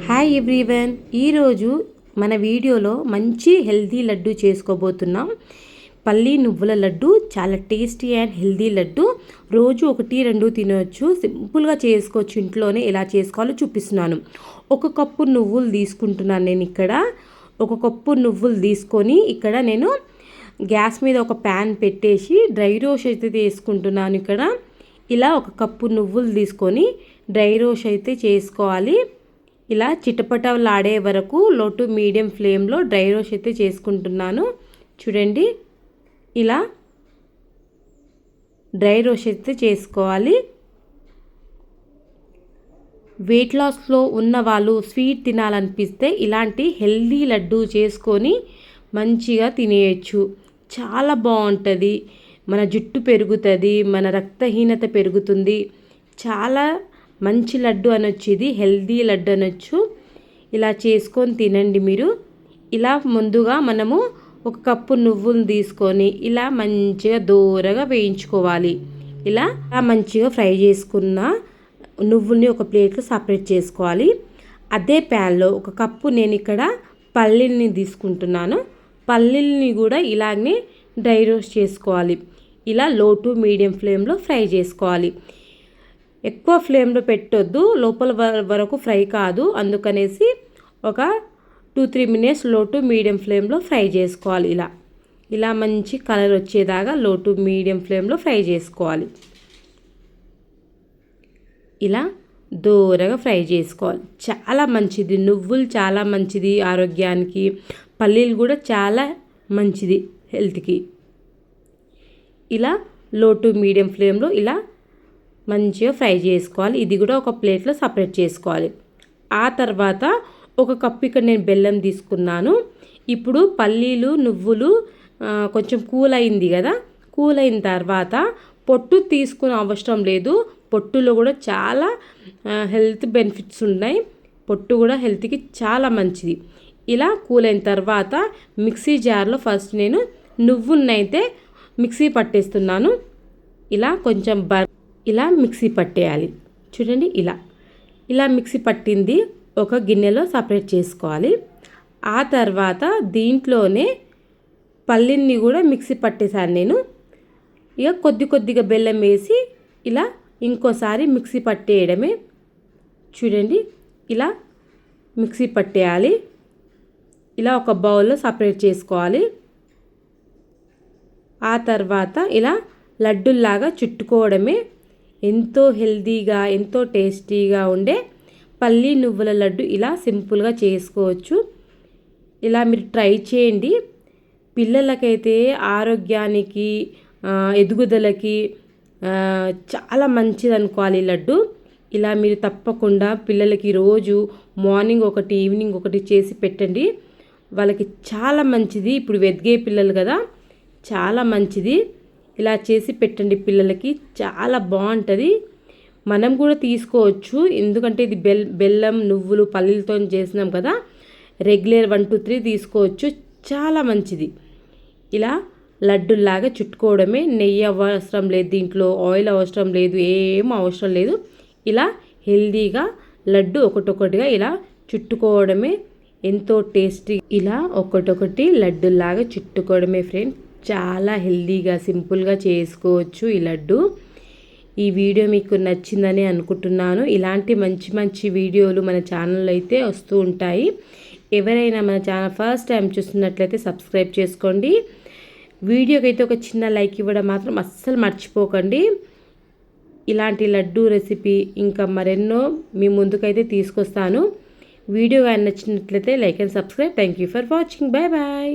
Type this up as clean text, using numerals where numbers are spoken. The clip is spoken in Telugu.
హాయ్ ఎవ్రీవన్, ఈరోజు మన వీడియోలో మంచి హెల్తీ లడ్డు చేసుకోబోతున్నాం. పల్లి నువ్వుల లడ్డు చాలా టేస్టీ అండ్ హెల్తీ లడ్డు. రోజు 1-2 తినవచ్చు. సింపుల్గా చేసుకోవచ్చు. ఇంట్లోనే ఎలా చేసుకోవాలో చూపిస్తున్నాను. 1 కప్పు నువ్వులు తీసుకుంటున్నాను నేను ఇక్కడ. 1 కప్పు నువ్వులు తీసుకొని ఇక్కడ నేను గ్యాస్ మీద ఒక ప్యాన్ పెట్టేసి డ్రై రోస్ట్ అయితే చేసుకుంటున్నాను. ఇక్కడ ఇలా 1 కప్పు నువ్వులు తీసుకొని డ్రై రోస్ట్ అయితే చేసుకోవాలి. ఇలా చిటపటలాడే వరకు లో టు మీడియం ఫ్లేమ్లో డ్రై రోస్ట్ అయితే చేసుకుంటున్నాను. చూడండి, ఇలా డ్రై రోస్ట్ అయితే చేసుకోవాలి. వెయిట్ లాస్లో ఉన్న వాళ్ళు స్వీట్ తినాలనిపిస్తే ఇలాంటి హెల్దీ లడ్డు చేసుకొని మంచిగా తినేయచ్చు. చాలా బాగుంటుంది. మన జుట్టు పెరుగుతుంది, మన రక్తహీనత పెరుగుతుంది. చాలా మంచి లడ్డు అనొచ్చు, ఇది హెల్దీ లడ్డు అనొచ్చు. ఇలా చేసుకొని తినండి మీరు. ఇలా ముందుగా మనము 1 కప్పు నువ్వులు తీసుకొని ఇలా మంచిగా దూరగా వేయించుకోవాలి. ఇలా మంచిగా ఫ్రై చేసుకున్న నువ్వుల్ని ఒక ప్లేట్లో సపరేట్ చేసుకోవాలి. అదే ప్యాన్లో 1 కప్పు నేను ఇక్కడ పల్లీల్ని తీసుకుంటున్నాను. పల్లీల్ని కూడా ఇలాగే డ్రై రోస్ట్ చేసుకోవాలి. ఇలా లో టు మీడియం ఫ్లేమ్లో ఫ్రై చేసుకోవాలి. ఎక్కువ ఫ్లేమ్లో పెట్టొద్దు, లోపల వరకు ఫ్రై కాదు. అందుకనేసి ఒక 2-3 మినిట్స్ లో టు మీడియం ఫ్లేమ్లో ఫ్రై చేసుకోవాలి. ఇలా మంచి కలర్ వచ్చేదాకా లో టు మీడియం ఫ్లేమ్లో ఫ్రై చేసుకోవాలి. ఇలా దూరగా ఫ్రై చేసుకోవాలి. చాలా మంచిది, నువ్వులు చాలా మంచిది ఆరోగ్యానికి. పల్లీలు కూడా చాలా మంచిది హెల్త్కి. ఇలా లో టు మీడియం ఫ్లేమ్లో ఇలా మంచిగా ఫ్రై చేసుకోవాలి. ఇది కూడా ఒక ప్లేట్లో సపరేట్ చేసుకోవాలి. ఆ తర్వాత 1 కప్పు ఇక్కడ నేను బెల్లం తీసుకున్నాను. ఇప్పుడు పల్లీలు నువ్వులు కొంచెం కూల్ అయింది కదా. కూల్ అయిన తర్వాత పొట్టు తీసుకునే అవసరం లేదు. పొట్టులో కూడా చాలా హెల్త్ బెనిఫిట్స్ ఉన్నాయి. పొట్టు కూడా హెల్త్కి చాలా మంచిది. ఇలా కూల్ అయిన తర్వాత మిక్సీ జార్లో ఫస్ట్ నేను నువ్వులనైతే మిక్సీ పట్టేస్తున్నాను. ఇలా కొంచెం ఇలా మిక్సీ పట్టేయాలి. చూడండి, ఇలా మిక్సీ పట్టింది ఒక గిన్నెలో సపరేట్ చేసుకోవాలి. ఆ తర్వాత దీంట్లోనే పల్లీని కూడా మిక్సీ పట్టేసాను నేను. ఇక కొద్దిగా బెల్లం వేసి ఇలా ఇంకోసారి మిక్సీ పట్టేయడమే. చూడండి, ఇలా మిక్సీ పట్టేయాలి. ఇలా ఒక బౌల్లో సపరేట్ చేసుకోవాలి. ఆ తర్వాత ఇలా లడ్డుల్లాగా చుట్టుకోవడమే. ఎంతో హెల్తీగా, ఎంతో టేస్టీగా ఉండే పల్లి నువ్వుల లడ్డు ఇలా సింపుల్గా చేసుకోవచ్చు. ఇలా మీరు ట్రై చేయండి. పిల్లలకైతే ఆరోగ్యానికి, ఎదుగుదలకి చాలా మంచిది అనుకోవాలి లడ్డు. ఇలా మీరు తప్పకుండా పిల్లలకి రోజు మార్నింగ్ ఒకటి, ఈవినింగ్ ఒకటి చేసి పెట్టండి. వాళ్ళకి చాలా మంచిది. ఇప్పుడు ఎదిగే పిల్లలు కదా, చాలా మంచిది. ఇలా చేసి పెట్టండి పిల్లలకి, చాలా బాగుంటుంది. మనం కూడా తీసుకోవచ్చు, ఎందుకంటే ఇది బెల్లం నువ్వులు పల్లీలతో చేసినాం కదా. రెగ్యులర్ 1-2-3 తీసుకోవచ్చు, చాలా మంచిది. ఇలా లడ్డులాగా చుట్టుకోవడమే. నెయ్యి అవసరం లేదు, దీంట్లో ఆయిల్ అవసరం లేదు, ఏం అవసరం లేదు. ఇలా హెల్దీగా లడ్డు ఒకటొకటిగా ఇలా చుట్టుకోవడమే. ఎంతో టేస్టీ. ఇలా ఒకటొకటి లడ్డులాగా చుట్టుకోవడమే ఫ్రెండ్. చాలా హెల్దీగా సింపుల్గా చేసుకోవచ్చు ఈ లడ్డు. ఈ వీడియో మీకు నచ్చిందని అనుకుంటున్నాను. ఇలాంటి మంచి వీడియోలు మన ఛానల్లో అయితే వస్తూ ఉంటాయి. ఎవరైనా మన ఛానల్ ఫస్ట్ టైం చూస్తున్నట్లయితే సబ్స్క్రైబ్ చేసుకోండి. వీడియోకి అయితే ఒక చిన్న లైక్ ఇవ్వడం మాత్రం అస్సలు మర్చిపోకండి. ఇలాంటి లడ్డు రెసిపీ ఇంకా మరెన్నో మీ ముందుకైతే తీసుకొస్తాను. వీడియో కానీ నచ్చినట్లయితే like and subscribe. Thank you for watching. Bye bye.